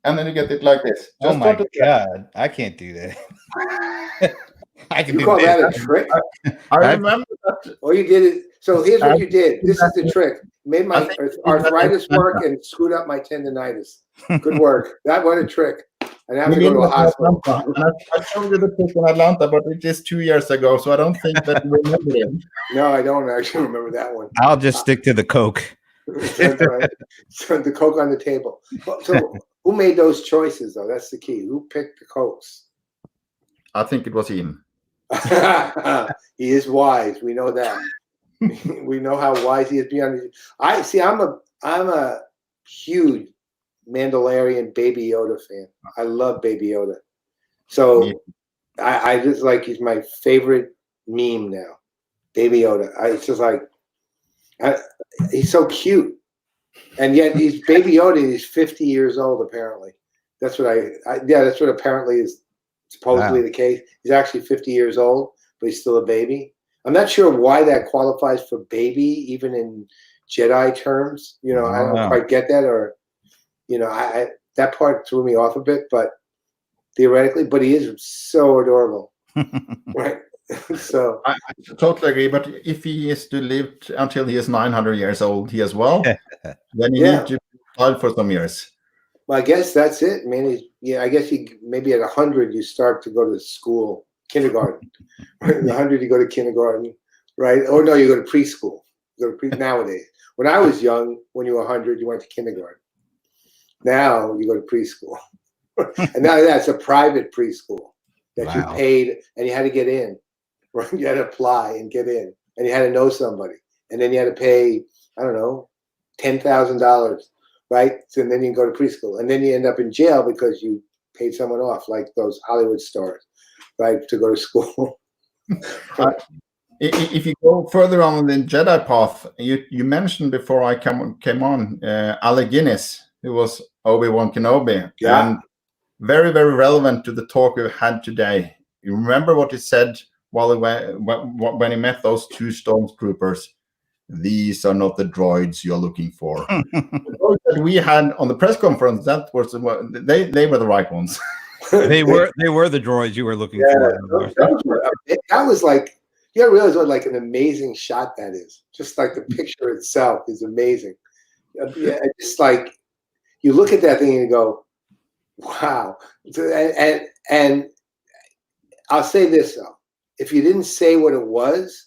And then you get it like this. Just oh my God. I can't do that. I can you call that a trick? I remember that. Oh, you did it. So here's what you did. This is the trick. Made my arthritis work and screwed up my tendinitis. Good work. That was a trick. And I have to go to a hospital. I showed you the trick in Atlanta, but it is 2 years ago, so I don't think that you remember it. No, I don't actually remember that one. I'll just stick to the Coke. That's right. So the Coke on the table. So who made those choices, though? That's the key. Who picked the Cokes? I think it was him. He is wise. We know that. We know how wise he is beyond. I'm a huge Mandalorian Baby Yoda fan. I love Baby Yoda. So I just like, he's my favorite meme now. Baby Yoda. It's just like, he's so cute. And yet he's Baby Yoda. He's 50 years old, apparently. That's what that's what apparently is supposedly the case. He's actually 50 years old, but he's still a baby. I'm not sure why that qualifies for baby, even in Jedi terms. You know, I don't quite get that, or, you know, that part threw me off a bit, but theoretically, but he is so adorable. Right. So I totally agree. But if he is to live until he is 900 years old, he as well, then you need to fight for some years. Well, I guess that's it, man. I guess maybe at 100 you start to go to school, kindergarten. Right? At 100 you go to kindergarten, right? Or no, you go to preschool. You go to nowadays. When I was young, when you were 100, you went to kindergarten. Now you go to preschool, and now that's a private preschool that you paid and you had to get in. Right? You had to apply and get in, and you had to know somebody, and then you had to pay, I don't know, $10,000. Right? So then you can go to preschool. And then you end up in jail because you paid someone off, like those Hollywood stars, right, to go to school. If you go further on the Jedi path, you mentioned before I came on Alec Guinness, who was Obi-Wan Kenobi, Yeah. and very, very relevant to the talk we've had today. You remember what he said while when he met those two stormtroopers? These are not the droids you're looking for. The droids that we had on the press conference, that was they were the right ones. They were the droids you were looking for. That was like, you gotta realize what like an amazing shot that is. Just like the picture itself is amazing. Yeah, it's like you look at that thing and you go, wow. And I'll say this though, if you didn't say what it was,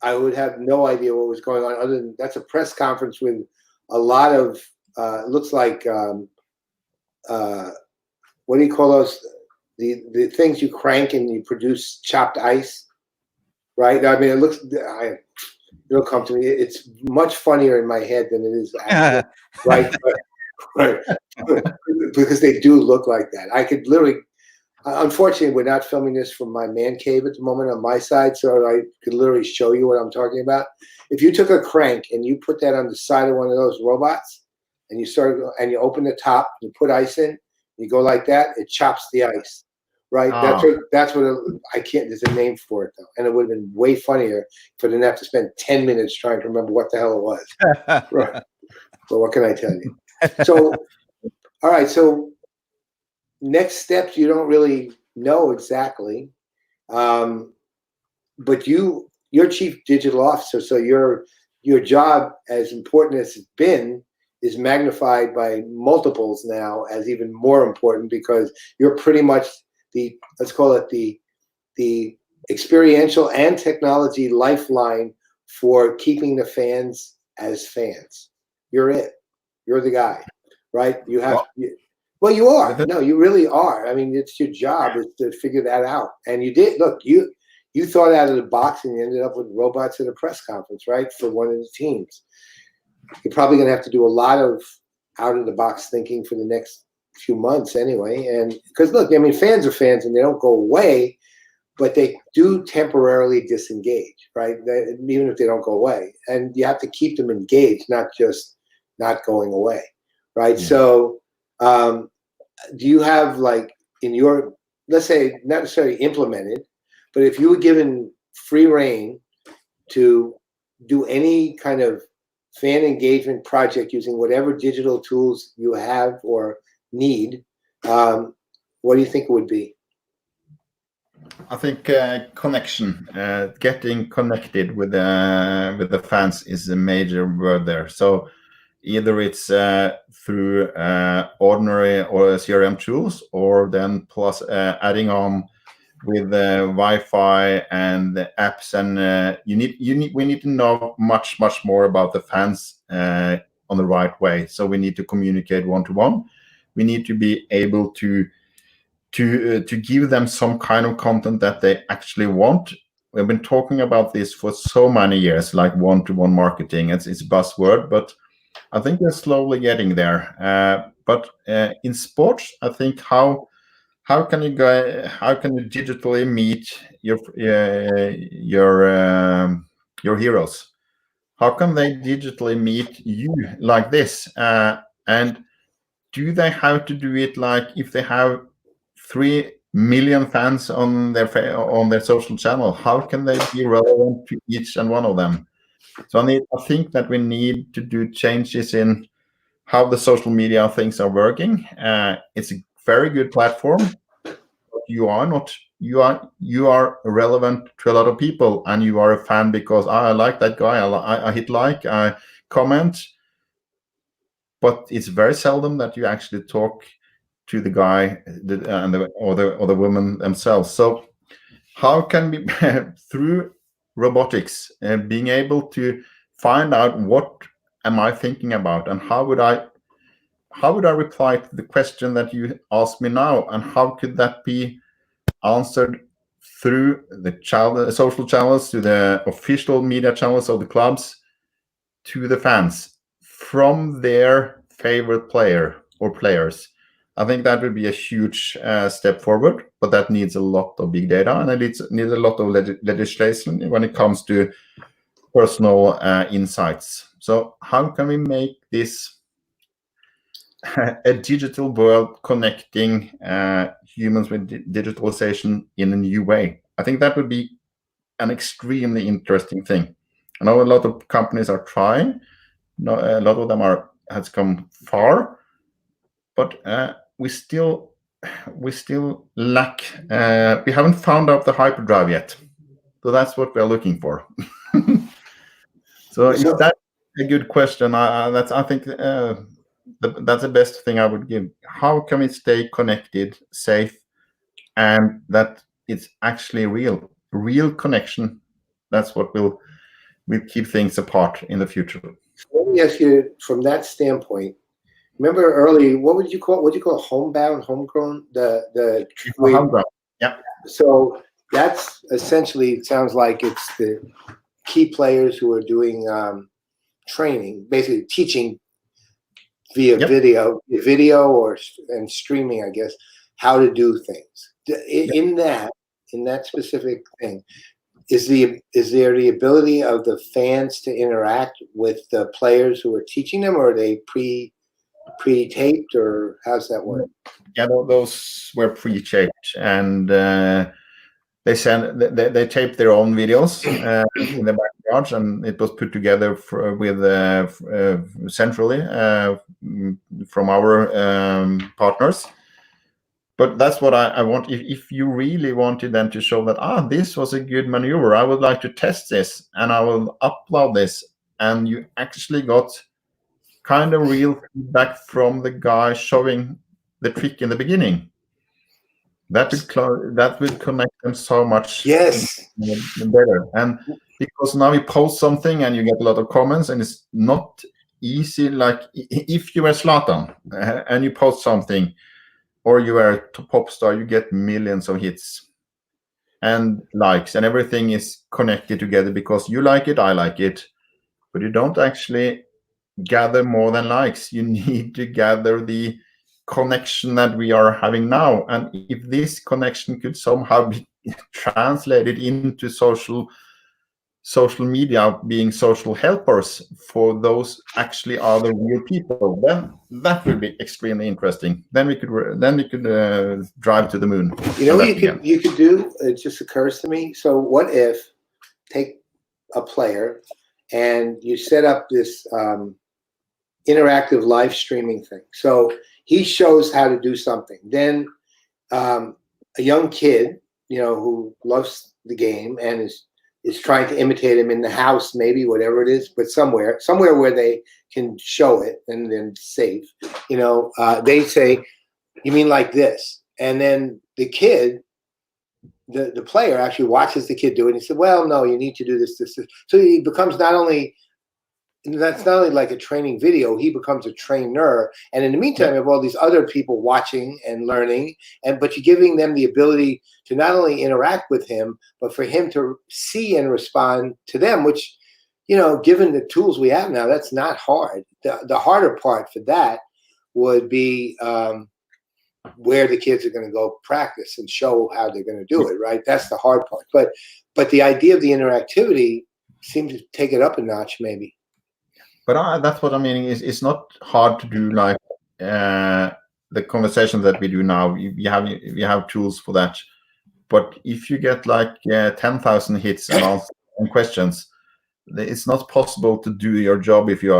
I would have no idea what was going on. Other than that's a press conference with a lot of it looks like what do you call those? The things you crank and you produce chopped ice, right? I mean, it looks. It'll come to me. It's much funnier in my head than it is actually, right? Right, because they do look like that. I could literally. Unfortunately, we're not filming this from my man cave at the moment on my side, so I could literally show you what I'm talking about. If you took a crank and you put that on the side of one of those robots, and you open the top, you put ice in, you go like that, it chops the ice, right? That's what I can't. There's a name for it though, and it would have been way funnier if I didn't have to spend 10 minutes trying to remember what the hell it was. Right. But what can I tell you? So, all right. So next steps, you don't really know exactly, but you're chief digital officer, so your job, as important as it's been, is magnified by multiples now as even more important because you're pretty much let's call it the experiential and technology lifeline for keeping the fans as fans. You're it. You're the guy, right? You have. Well, you are. No, you really are. I mean, it's your job is to figure that out. And you did. Look, you thought out of the box and you ended up with robots at a press conference, right? For one of the teams. You're probably going to have to do a lot of out of the box thinking for the next few months anyway. And because look, I mean, fans are fans and they don't go away, but they do temporarily disengage, right? Even if they don't go away. And you have to keep them engaged, not just not going away, right? Yeah. So, do you have like in your, let's say not necessarily implemented, but if you were given free reign to do any kind of fan engagement project using whatever digital tools you have or need, what do you think it would be? I think connection, getting connected with the fans is a major word there. So either it's through ordinary or CRM tools, or then plus adding on with Wi-Fi and the apps, and we need to know much more about the fans on the right way. So we need to communicate one-to-one. We need to be able to give them some kind of content that they actually want. We've been talking about this for so many years, like one-to-one marketing. It's a buzzword, but I think we're slowly getting there. But in sports, I think how can you digitally meet your heroes? How can they digitally meet you like this? And do they have to do it like if they have 3 million fans on their social channel? How can they be relevant to each and one of them? So I think that we need to do changes in how the social media things are working. It's a very good platform. But you are relevant to a lot of people, and you are a fan because I like that guy. I hit like, I comment, but it's very seldom that you actually talk to the guy or the woman themselves. So how can we through robotics being able to find out what am I thinking about, and how would I reply to the question that you asked me now, and how could that be answered through the social channels, to the official media channels of the clubs, to the fans from their favorite player or players? I think that would be a huge step forward, but that needs a lot of big data, and it needs a lot of legislation when it comes to personal insights. So how can we make this a digital world connecting humans with digitalization in a new way? I think that would be an extremely interesting thing. I know a lot of companies are trying. No, a lot of them has come far, but we still lack. We haven't found out the hyperdrive yet, so that's what we're looking for. So is that a good question? I think that's the best thing I would give. How can we stay connected, safe, and that it's actually real connection? That's what will keep things apart in the future. Let me ask you from that standpoint. Remember early, what would you call homebound, homegrown? Homegrown. Yeah. So that's essentially, it sounds like it's the key players who are doing training, basically teaching via video and streaming, I guess, how to do things. In that specific thing, is there the ability of the fans to interact with the players who are teaching them, or are they pre-taped, or how's that work? Yeah, those were pre-taped, and they taped their own videos in the backyards, and it was put together centrally from our partners. But that's what I want. If you really wanted them to show that, this was a good maneuver, I would like to test this, and I will upload this, and you actually got kind of real feedback from the guy showing the trick in the beginning. That would connect them so much better. And because now you post something and you get a lot of comments, and it's not easy. Like if you were Zlatan and you post something, or you are a pop star, you get millions of hits and likes, and everything is connected together because you like it, I like it, but you don't actually gather more than likes. You need to gather the connection that we are having now. And if this connection could somehow be translated into social media, being social helpers for those actually are the real people, then that would be extremely interesting. Then we could drive to the moon. You know what you could do? It just occurs to me. So what if take a player and you set up this interactive live streaming thing. So he shows how to do something. Then a young kid, who loves the game and is trying to imitate him in the house, maybe, whatever it is, but somewhere where they can show it and then safe. They say, "You mean like this?" And then the kid, the player actually watches the kid do it. And he said, "Well, no, you need to do this, this, this." So he becomes that's not only like a training video, he becomes a trainer. And in the meantime, you have all these other people watching and learning, but you're giving them the ability to not only interact with him, but for him to see and respond to them, which, given the tools we have now, that's not hard. The harder part for that would be where the kids are going to go practice and show how they're going to do it, right? That's the hard part. But the idea of the interactivity seems to take it up a notch, maybe. But that's what I mean. It's not hard to do like the conversation that we do now. You have tools for that. But if you get like 10,000 hits and questions, it's not possible to do your job if you're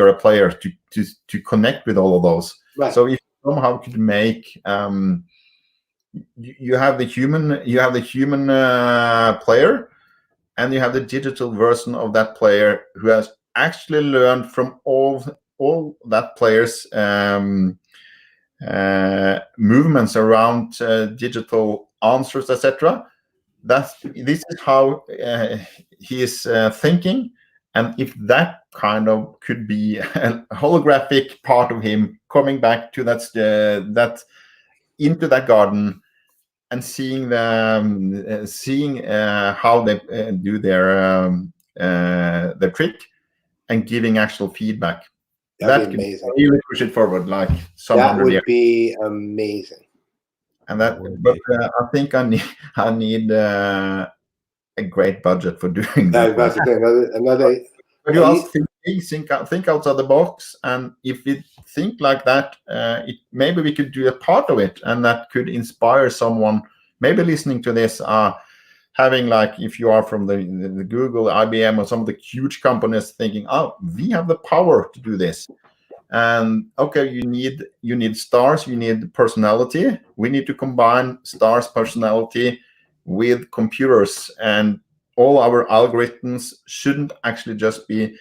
a player to connect with all of those. Right. So if you somehow could make you have the human player, and you have the digital version of that player who has actually learned from all that player's movements around digital answers, etc. This is how he is thinking, and if that kind of could be a holographic part of him coming back to that into that garden and seeing how they do their trick and giving actual feedback. That'd that be could amazing. really push it forward like some That 100 would years. be amazing. And that, but I think I need a great budget for doing I was that one. about to say another. But you also think outside the box, and if we think like that, maybe we could do a part of it, and that could inspire someone. Maybe listening to this, having like if you are from the Google, IBM, or some of the huge companies, thinking, oh, we have the power to do this. And okay, you need stars, you need personality. We need to combine stars personality with computers, and all our algorithms shouldn't actually just be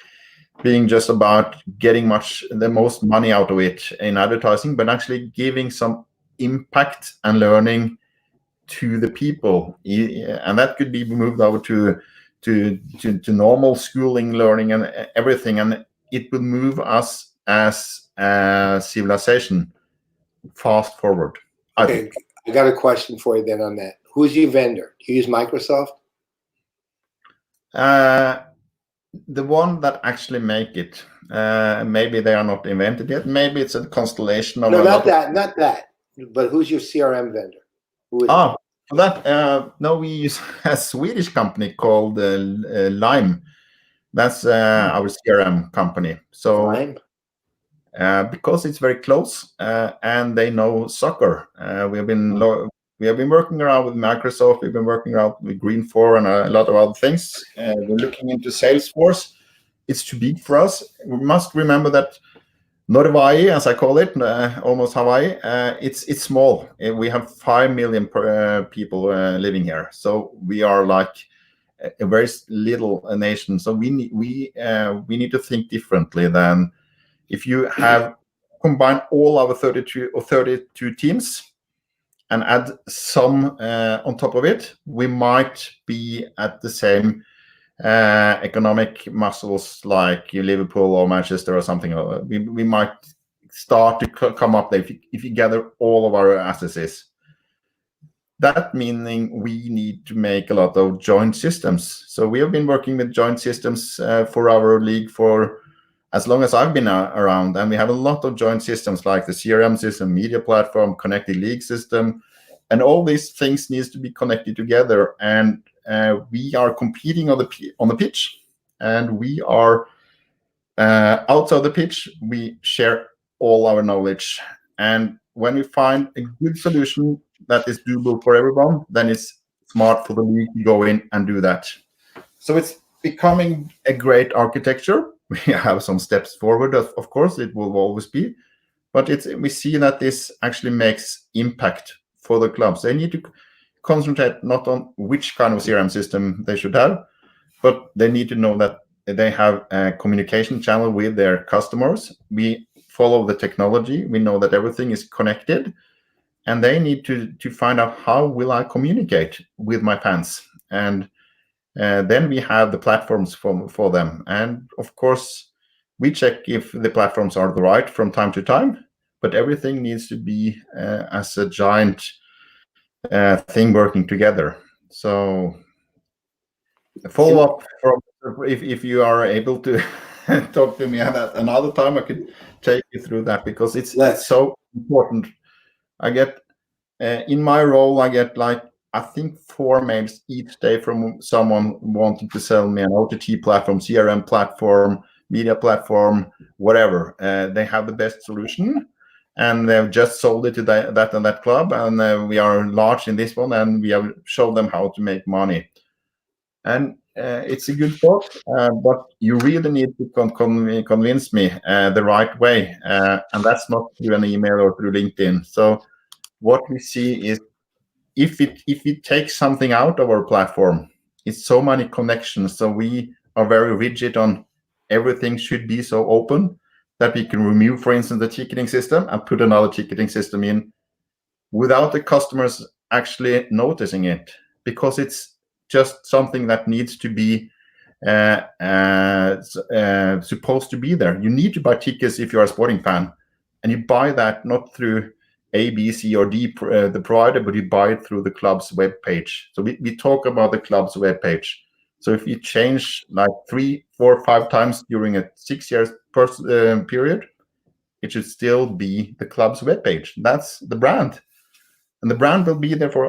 being just about getting the most money out of it in advertising, but actually giving some impact and learning to the people. And that could be moved over to normal schooling, learning, and everything, and it will move us as a civilization fast forward. Okay, I got a question for you then on that. Who's your vendor? Do you use Microsoft? The one that actually make it. Maybe they are not invented yet. Maybe it's a constellation of. No, not that. But who's your CRM vendor? Who is it? For that, no, we use a Swedish company called Lime. That's our CRM company. So Lime? Because it's very close, and they know soccer. We have been working around with Microsoft. We've been working around with Green4 and a lot of other things. We're looking into Salesforce. It's too big for us. We must remember that Norway, as I call it, almost Hawaii, it's small. We have 5 million people living here, so we are like a very little nation. So we need to think differently than if you have combined all our 32 teams and add some on top of it, we might be at the same economic muscles like Liverpool or Manchester or something. We might start to come up there if you gather all of our assets. That meaning we need to make a lot of joint systems. So we have been working with joint systems for our league for as long as I've been around, and we have a lot of joint systems like the CRM system, media platform, connected league system, and all these things needs to be connected together. And we are competing on the pitch, and we are outside the pitch. We share all our knowledge, and when we find a good solution that is doable for everyone, then it's smart for the league to go in and do that. So it's becoming a great architecture. We have some steps forward, of course, it will always be, but we see that this actually makes impact for the clubs. They need to concentrate not on which kind of CRM system they should have, but they need to know that they have a communication channel with their customers. We follow the technology. We know that everything is connected, and they need to find out how will I communicate with my fans. And then we have the platforms for them. And of course, we check if the platforms are the right from time to time, but everything needs to be as a giant thing working together. So follow up from if you are able to talk to me another time, I could take you through that, because it's so important. I get in my role, I get like I think 4 mails each day from someone wanting to sell me an OTT platform, CRM platform, media platform, whatever. They have the best solution, and they've just sold it to that and that club, and we are large in this one, and we have shown them how to make money. And it's a good thought, but you really need to convince me the right way, and that's not through an email or through LinkedIn. So what we see is if we take something out of our platform, it's so many connections. So we are very rigid on everything should be so open that we can remove, for instance, the ticketing system and put another ticketing system in without the customers actually noticing it, because it's just something that needs to be supposed to be there. You need to buy tickets if you're a sporting fan, and you buy that not through A, B, C, or D, the provider, but you buy it through the club's web page. So we talk about the club's web page. So if you change like 3, 4, 5 times during a 6 years period, it should still be the club's webpage. That's the brand. And the brand will be there for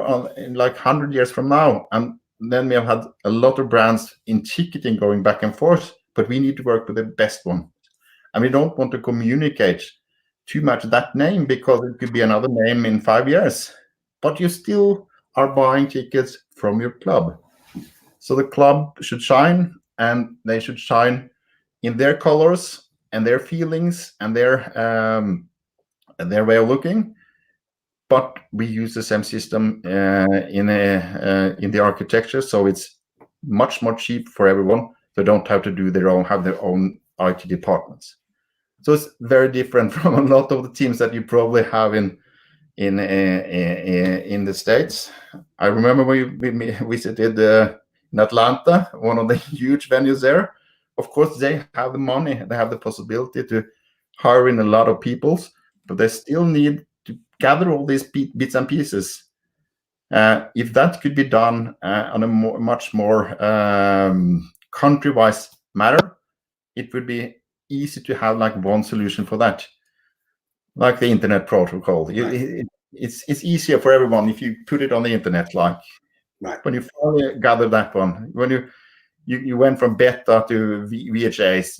like 100 years from now. And then we have had a lot of brands in ticketing going back and forth, but we need to work with the best one. And we don't want to communicate too much that name because it could be another name in 5 years. But you still are buying tickets from your club. So the club should shine, and they should shine in their colors and their feelings and their way of looking. But we use the same system in the architecture, so it's much more cheap for everyone. They don't have to have their own IT departments. So it's very different from a lot of the teams that you probably have in the States. I remember we visited in Atlanta, one of the huge venues there. Of course, they have the money, they have the possibility to hire in a lot of people, but they still need to gather all these bits and pieces. If that could be done on a much more country-wise matter, it would be easy to have like one solution for that, like the internet protocol. Right. It's easier for everyone if you put it on the internet. Like when you finally gather that one, when you went from beta to VHS,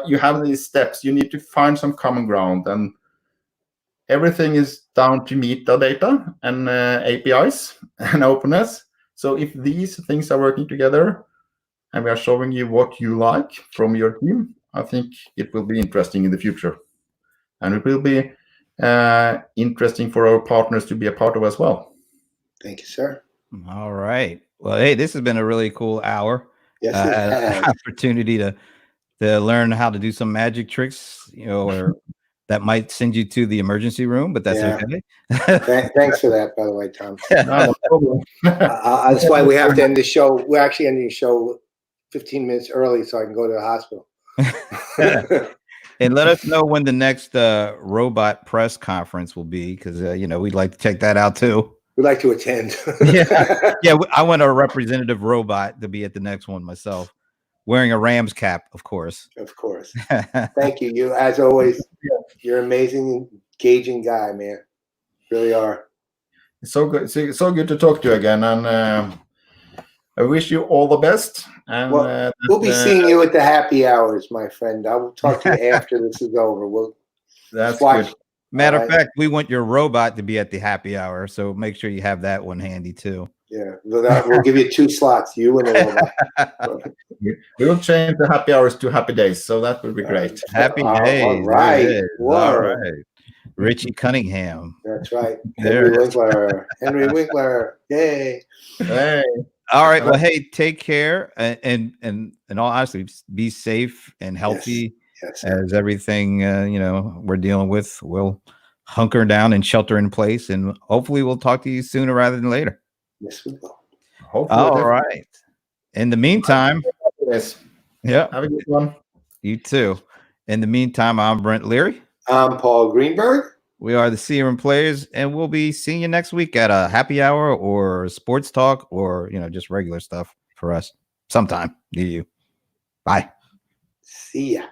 you have these steps. You need to find some common ground, and everything is down to metadata and APIs and openness. So if these things are working together, and we are showing you what you like from your team, I think it will be interesting in the future. And it will be interesting for our partners to be a part of as well. Thank you, sir. All right. Well, hey, this has been a really cool hour. Yes, it has. Opportunity to learn how to do some magic tricks, or that might send you to the emergency room, but that's okay. Thanks for that, by the way, Tom. No problem. That's why we have to end the show. We're actually ending the show 15 minutes early so I can go to the hospital. And let us know when the next robot press conference will be, because we'd like to check that out too. We'd like to attend. Yeah. I want a representative robot to be at the next one myself, wearing a Rams cap, of course. Of course. Thank you. You, as always, you're an amazing, engaging guy, man. Really are. It's so good. It's so good to talk to you again, and I wish you all the best. And we'll be seeing you at the happy hours, my friend. I will talk to you after this is over. That's good. Matter of fact, we want your robot to be at the happy hour, so make sure you have that one handy too. Yeah, we'll give you 2 slots, you and the robot. We will change the happy hours to happy days, so that would be great. Happy days. All right. All right. Richie Cunningham. That's right. Henry Winkler. Yay. Hey. All right. Well, hey, take care, and all honesty, be safe and healthy. Yes. As everything we're dealing with, we'll hunker down and shelter in place, and hopefully we'll talk to you sooner rather than later. Yes, we will. Hopefully. All right. In the meantime, have a good one. You too. In the meantime, I'm Brent Leary. I'm Paul Greenberg. We are the CRM Playaz, and we'll be seeing you next week at a happy hour or sports talk, or just regular stuff for us sometime near you. Bye. See ya.